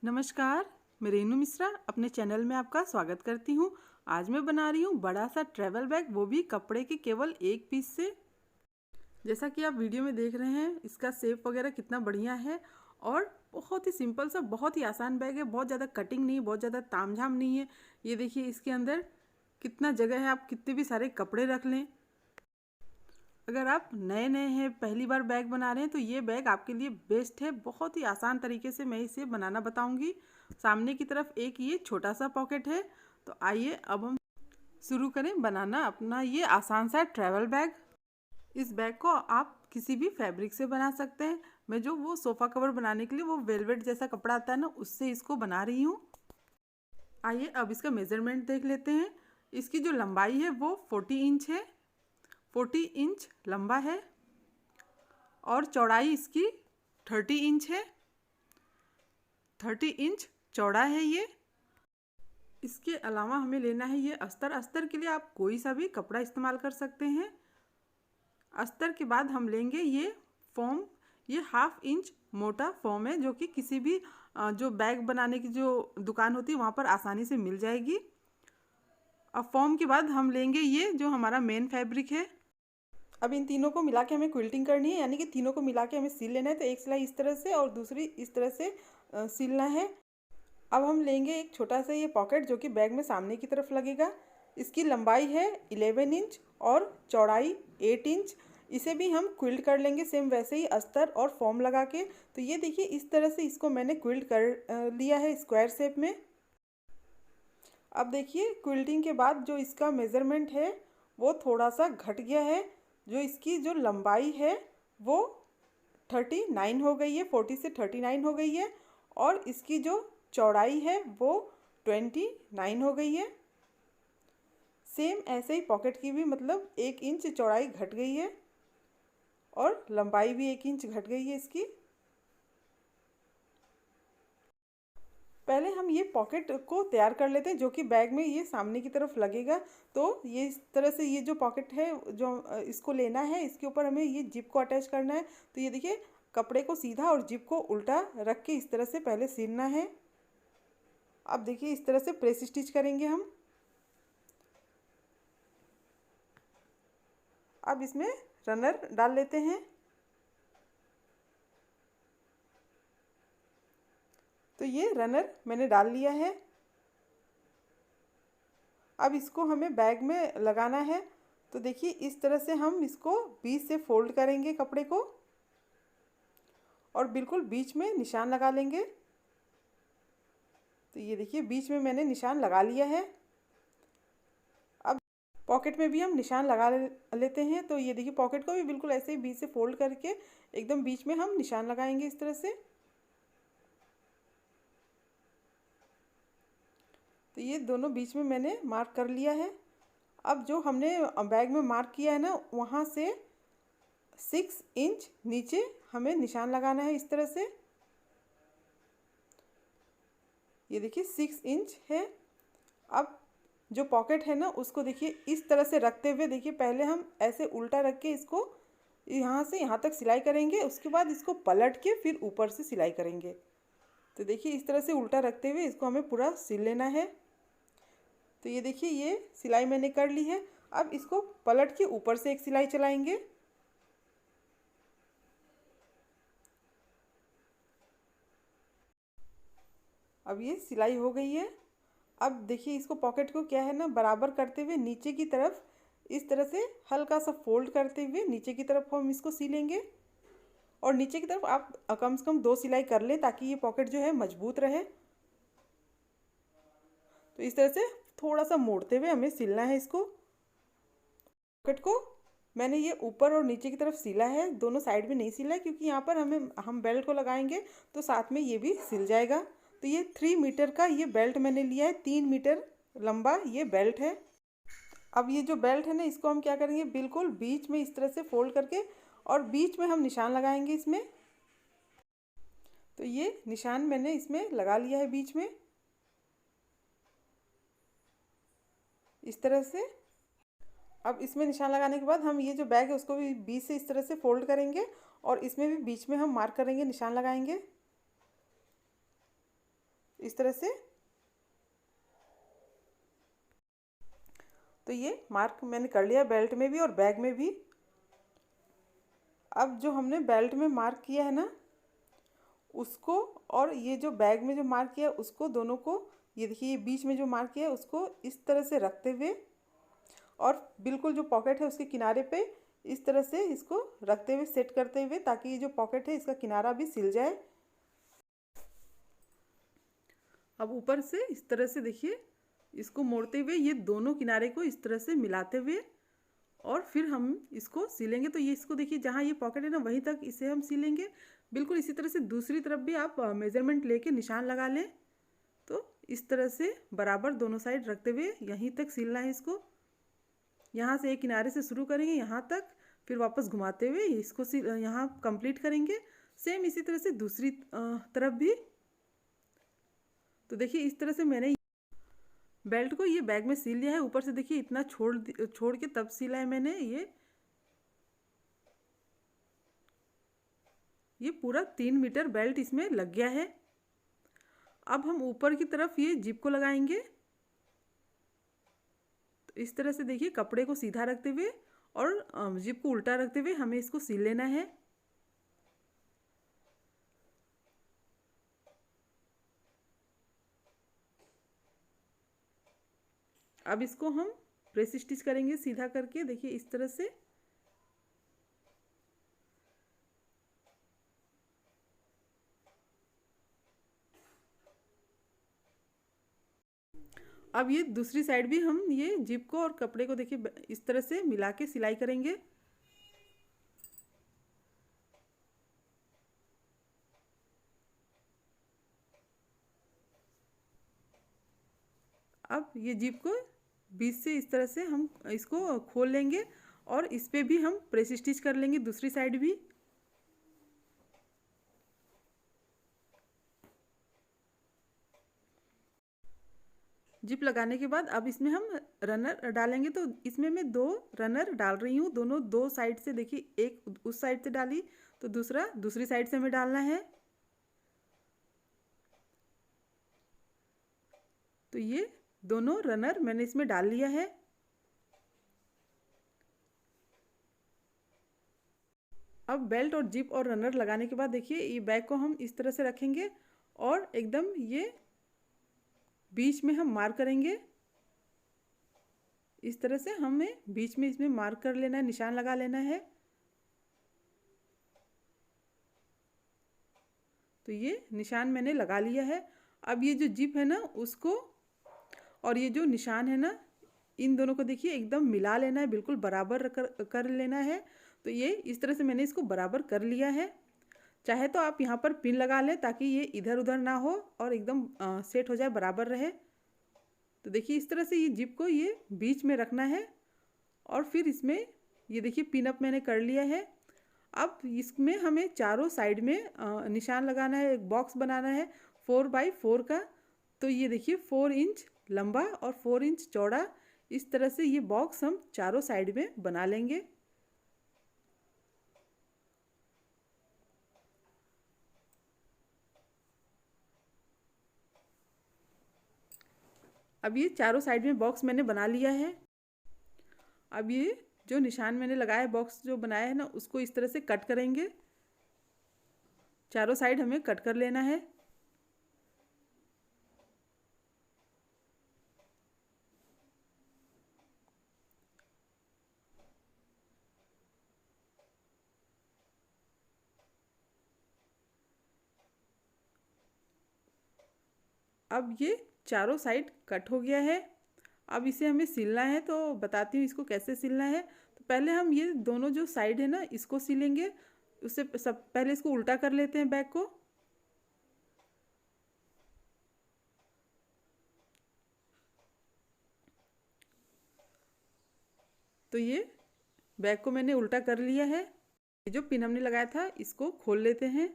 नमस्कार, मैं रेनू मिश्रा अपने चैनल में आपका स्वागत करती हूँ। आज मैं बना रही हूँ बड़ा सा ट्रैवल बैग, वो भी कपड़े के केवल एक पीस से। जैसा कि आप वीडियो में देख रहे हैं, इसका शेप वगैरह कितना बढ़िया है और बहुत ही सिंपल सा, बहुत ही आसान बैग है। बहुत ज़्यादा कटिंग नहीं, बहुत ज़्यादा तामझाम नहीं है। ये देखिए इसके अंदर कितना जगह है, आप कितने भी सारे कपड़े रख लें। अगर आप नए नए हैं, पहली बार बैग बना रहे हैं, तो ये बैग आपके लिए बेस्ट है। बहुत ही आसान तरीके से मैं इसे बनाना बताऊंगी। सामने की तरफ एक ये छोटा सा पॉकेट है। तो आइए अब हम शुरू करें बनाना अपना ये आसान सा ट्रैवल बैग। इस बैग को आप किसी भी फैब्रिक से बना सकते हैं। मैं जो वो सोफ़ा कवर बनाने के लिए वो वेलवेट जैसा कपड़ा आता है ना, उससे इसको बना रही हूँ। आइए अब इसका मेज़रमेंट देख लेते हैं। इसकी जो लंबाई है वो 40 इंच है। 40 इंच लंबा है और चौड़ाई इसकी 30 इंच है। 30 इंच चौड़ा है ये। इसके अलावा हमें लेना है ये अस्तर। अस्तर के लिए आप कोई सा भी कपड़ा इस्तेमाल कर सकते हैं। अस्तर के बाद हम लेंगे ये फोम। ये 1/2 इंच मोटा फोम है, जो कि किसी भी जो बैग बनाने की जो दुकान होती है वहाँ पर आसानी से मिल जाएगी। अब फोम के बाद हम लेंगे ये जो हमारा मेन फैब्रिक है। अब इन तीनों को मिला के हमें क्विल्टिंग करनी है, यानी कि तीनों को मिला के हमें सिल लेना है। तो एक सिलाई इस तरह से और दूसरी इस तरह से सिलना है। अब हम लेंगे एक छोटा सा ये पॉकेट, जो कि बैग में सामने की तरफ लगेगा। इसकी लंबाई है 11 इंच और चौड़ाई 8 इंच। इसे भी हम क्विल्ट कर लेंगे सेम वैसे ही, अस्तर और फॉर्म लगा के। तो ये देखिए इस तरह से इसको मैंने क्विल्ट कर लिया है स्क्वायर शेप में। अब देखिए क्विल्टिंग के बाद जो इसका मेज़रमेंट है वो थोड़ा सा घट गया है। जो इसकी जो लंबाई है वो 39 हो गई है, 40 से 39 हो गई है। और इसकी जो चौड़ाई है वो 29 हो गई है। सेम ऐसे ही पॉकेट की भी, मतलब 1 इंच चौड़ाई घट गई है और लंबाई भी 1 इंच घट गई है इसकी। पहले हम ये पॉकेट को तैयार कर लेते हैं, जो कि बैग में ये सामने की तरफ लगेगा। तो ये इस तरह से ये जो पॉकेट है, जो इसको लेना है, इसके ऊपर हमें ये जिप को अटैच करना है। तो ये देखिए कपड़े को सीधा और जिप को उल्टा रख के इस तरह से पहले सिलना है। अब देखिए इस तरह से प्रेस स्टिच करेंगे हम। अब इसमें रनर डाल लेते हैं। तो ये रनर मैंने डाल लिया है। अब इसको हमें बैग में लगाना है। तो देखिए इस तरह से हम इसको बीच से फोल्ड करेंगे कपड़े को और बिल्कुल बीच में निशान लगा लेंगे। तो ये देखिए बीच में मैंने निशान लगा लिया है। अब पॉकेट में भी हम निशान लगा लेते हैं। तो ये देखिए पॉकेट को भी बिल्कुल ऐसे ही बीच से फोल्ड करके एकदम बीच में हम निशान लगाएंगे इस तरह से। तो ये दोनों बीच में मैंने मार्क कर लिया है। अब जो हमने बैग में मार्क किया है ना, वहाँ से 6 इंच नीचे हमें निशान लगाना है इस तरह से। ये देखिए 6 इंच है। अब जो पॉकेट है ना, उसको देखिए इस तरह से रखते हुए, देखिए पहले हम ऐसे उल्टा रख के इसको यहाँ से यहाँ तक सिलाई करेंगे। उसके बाद इसको पलट के फिर ऊपर से सिलाई करेंगे। तो देखिए इस तरह से उल्टा रखते हुए इसको हमें पूरा सिल लेना है। तो ये देखिए ये सिलाई मैंने कर ली है। अब इसको पलट के ऊपर से एक सिलाई चलाएंगे। अब ये सिलाई हो गई है। अब देखिए इसको पॉकेट को क्या है ना, बराबर करते हुए नीचे की तरफ इस तरह से हल्का सा फोल्ड करते हुए नीचे की तरफ हम इसको सिलेंगे। और नीचे की तरफ आप कम से कम 2 सिलाई कर लें, ताकि ये पॉकेट जो है मजबूत रहे। तो इस तरह से थोड़ा सा मोड़ते हुए हमें सिलना है इसको। पॉकेट को मैंने ये ऊपर और नीचे की तरफ सिला है, दोनों साइड में नहीं सिला है, क्योंकि यहाँ पर हम बेल्ट को लगाएंगे तो साथ में ये भी सिल जाएगा। तो ये 3 मीटर का ये बेल्ट मैंने लिया है, 3 मीटर लंबा ये बेल्ट है। अब ये जो बेल्ट है ना, इसको हम क्या करेंगे, बिल्कुल बीच में इस तरह से फोल्ड करके और बीच में हम निशान लगाएंगे इसमें। तो ये निशान मैंने इसमें लगा लिया है बीच में इस तरह से। अब इसमें निशान लगाने के बाद हम ये जो बैग है उसको भी बीच से इस तरह से फोल्ड करेंगे और इसमें भी बीच में हम मार्क करेंगे, निशान लगाएंगे। इस तरह से। तो ये मार्क मैंने कर लिया बेल्ट में भी और बैग में भी। अब जो हमने बेल्ट में मार्क किया है ना, उसको और ये जो बैग में जो मार्क किया है उसको, दोनों को, ये देखिए ये बीच में जो मार्क किया है उसको इस तरह से रखते हुए, और बिल्कुल जो पॉकेट है उसके किनारे पे इस तरह से इसको रखते हुए सेट करते हुए, ताकि ये जो पॉकेट है इसका किनारा भी सिल जाए। अब ऊपर से इस तरह से देखिए इसको मोड़ते हुए ये दोनों किनारे को इस तरह से मिलाते हुए और फिर हम इसको सिलेंगे। तो ये इसको देखिए जहाँ ये पॉकेट है ना वहीं तक इसे हम सिलेंगे। बिल्कुल इसी तरह से दूसरी तरफ भी आप मेज़रमेंट लेके निशान लगा लें। तो इस तरह से बराबर दोनों साइड रखते हुए यहीं तक सिलना है इसको। यहाँ से एक किनारे से शुरू करेंगे यहाँ तक, फिर वापस घुमाते हुए इसको यहाँ कंप्लीट करेंगे। सेम इसी तरह से दूसरी तरफ भी। तो देखिए इस तरह से मैंने बेल्ट को ये बैग में सिल लिया है। ऊपर से देखिए इतना छोड़ के तब सिला है मैंने। ये पूरा 3 मीटर बेल्ट इसमें लग गया है। अब हम ऊपर की तरफ ये जिप को लगाएंगे। तो इस तरह से देखिए कपड़े को सीधा रखते हुए और जिप को उल्टा रखते हुए हमें इसको सिल लेना है। अब इसको हम प्रेस स्टिच करेंगे सीधा करके, देखिए इस तरह से। अब ये दूसरी साइड भी हम ये जिप को और कपड़े को देखिए इस तरह से मिला के सिलाई करेंगे। अब ये जिप को बीच से इस तरह से हम इसको खोल लेंगे और इस पे भी हम प्रेस स्टिच कर लेंगे दूसरी साइड भी। जिप लगाने के बाद अब इसमें हम रनर डालेंगे। तो इसमें मैं 2 रनर डाल रही हूँ, दोनों 2 साइड से। देखिए एक उस साइड से डाली तो दूसरा दूसरी साइड से हमें डालना है। तो ये दोनों रनर मैंने इसमें डाल लिया है। अब बेल्ट और जिप और रनर लगाने के बाद देखिए ये बैग को हम इस तरह से रखेंगे और एकदम ये बीच में हम मार्क करेंगे। इस तरह से हमें बीच में इसमें मार्क कर लेना है, निशान लगा लेना है। तो ये निशान मैंने लगा लिया है। अब ये जो जिप है ना उसको और ये जो निशान है ना, इन दोनों को देखिए एकदम मिला लेना है, बिल्कुल बराबर कर लेना है। तो ये इस तरह से मैंने इसको बराबर कर लिया है। चाहे तो आप यहाँ पर पिन लगा लें ताकि ये इधर उधर ना हो और एकदम सेट हो जाए, बराबर रहे। तो देखिए इस तरह से ये जिप को ये बीच में रखना है और फिर इसमें ये देखिए पिन अप मैंने कर लिया है। अब इसमें हमें चारों साइड में निशान लगाना है, एक बॉक्स बनाना है 4x4 का। तो ये देखिए 4 इंच लंबा और 4 इंच चौड़ा, इस तरह से ये बॉक्स हम चारों साइड में बना लेंगे। अब ये चारों साइड में बॉक्स मैंने बना लिया है। अब ये जो निशान मैंने लगाया है, बॉक्स जो बनाया है ना, उसको इस तरह से कट करेंगे। चारों साइड हमें कट कर लेना है। अब ये चारों साइड कट हो गया है। अब इसे हमें सिलना है, तो बताती हूँ इसको कैसे सिलना है। तो पहले हम ये दोनों जो साइड है ना इसको सिलेंगे। उससे सब पहले इसको उल्टा कर लेते हैं बैग को। तो ये बैग को मैंने उल्टा कर लिया है। ये जो पिन हमने लगाया था इसको खोल लेते हैं।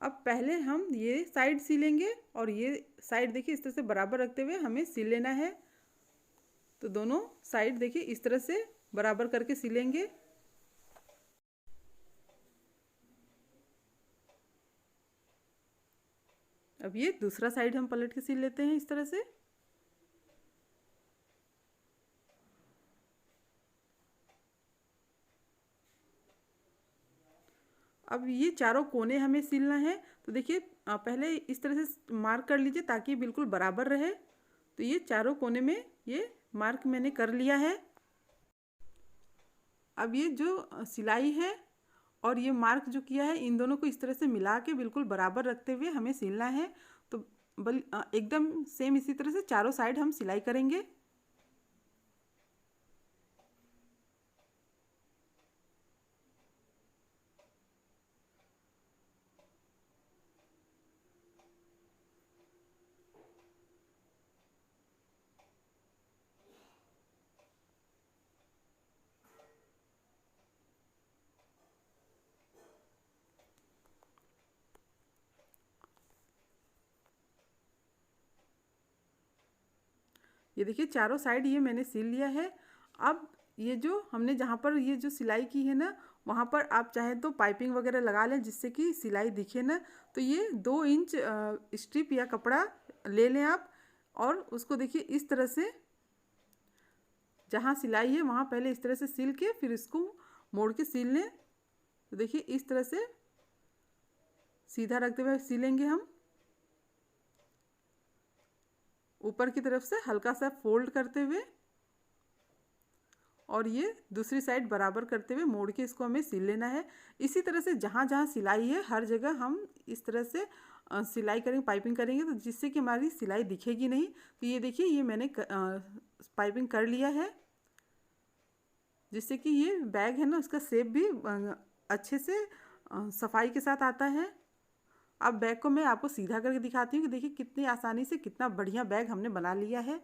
अब पहले हम ये साइड सिलेंगे और ये साइड देखिए इस तरह से बराबर रखते हुए हमें सिल लेना है। तो दोनों साइड देखिए इस तरह से बराबर करके सिलेंगे। अब ये दूसरा साइड हम पलट के सिल लेते हैं इस तरह से। अब ये चारों कोने हमें सिलना है, तो देखिए पहले इस तरह से मार्क कर लीजिए ताकि बिल्कुल बराबर रहे। तो ये चारों कोने में ये मार्क मैंने कर लिया है। अब ये जो सिलाई है और ये मार्क जो किया है, इन दोनों को इस तरह से मिला के बिल्कुल बराबर रखते हुए हमें सिलना है। तो एकदम सेम इसी तरह से चारों साइड हम सिलाई करेंगे। ये देखिए चारों साइड ये मैंने सिल लिया है। अब ये जो हमने जहाँ पर ये जो सिलाई की है ना, वहाँ पर आप चाहे तो पाइपिंग वगैरह लगा लें जिससे कि सिलाई दिखे ना। तो ये 2 इंच स्ट्रिप या कपड़ा ले लें आप, और उसको देखिए इस तरह से जहाँ सिलाई है वहाँ पहले इस तरह से सिल के फिर इसको मोड़ के सिल लें। तो देखिए इस तरह से सीधा रखते हुए सिलेंगे हम, ऊपर की तरफ से हल्का सा फोल्ड करते हुए, और ये दूसरी साइड बराबर करते हुए मोड़ के इसको हमें सिल लेना है। इसी तरह से जहाँ जहाँ सिलाई है हर जगह हम इस तरह से सिलाई करेंगे, पाइपिंग करेंगे, तो जिससे कि हमारी सिलाई दिखेगी नहीं। तो ये देखिए ये मैंने पाइपिंग कर लिया है, जिससे कि ये बैग है ना उसका शेप भी अच्छे से सफाई के साथ आता है। अब बैग को मैं आपको सीधा करके दिखाती हूँ कि देखिए कितनी आसानी से कितना बढ़िया बैग हमने बना लिया है।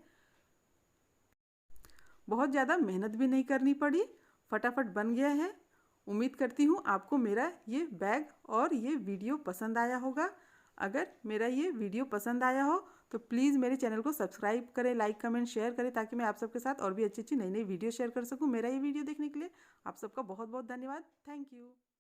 बहुत ज़्यादा मेहनत भी नहीं करनी पड़ी, फटाफट बन गया है। उम्मीद करती हूँ आपको मेरा ये बैग और ये वीडियो पसंद आया होगा। अगर मेरा ये वीडियो पसंद आया हो तो प्लीज़ मेरे चैनल को सब्सक्राइब करें, लाइक कमेंट शेयर करें, ताकि मैं आप सबके साथ और भी अच्छी अच्छी नई नई वीडियो शेयर कर सकूँ। मेरा ये वीडियो देखने के लिए आप सबका बहुत बहुत धन्यवाद। Thank you.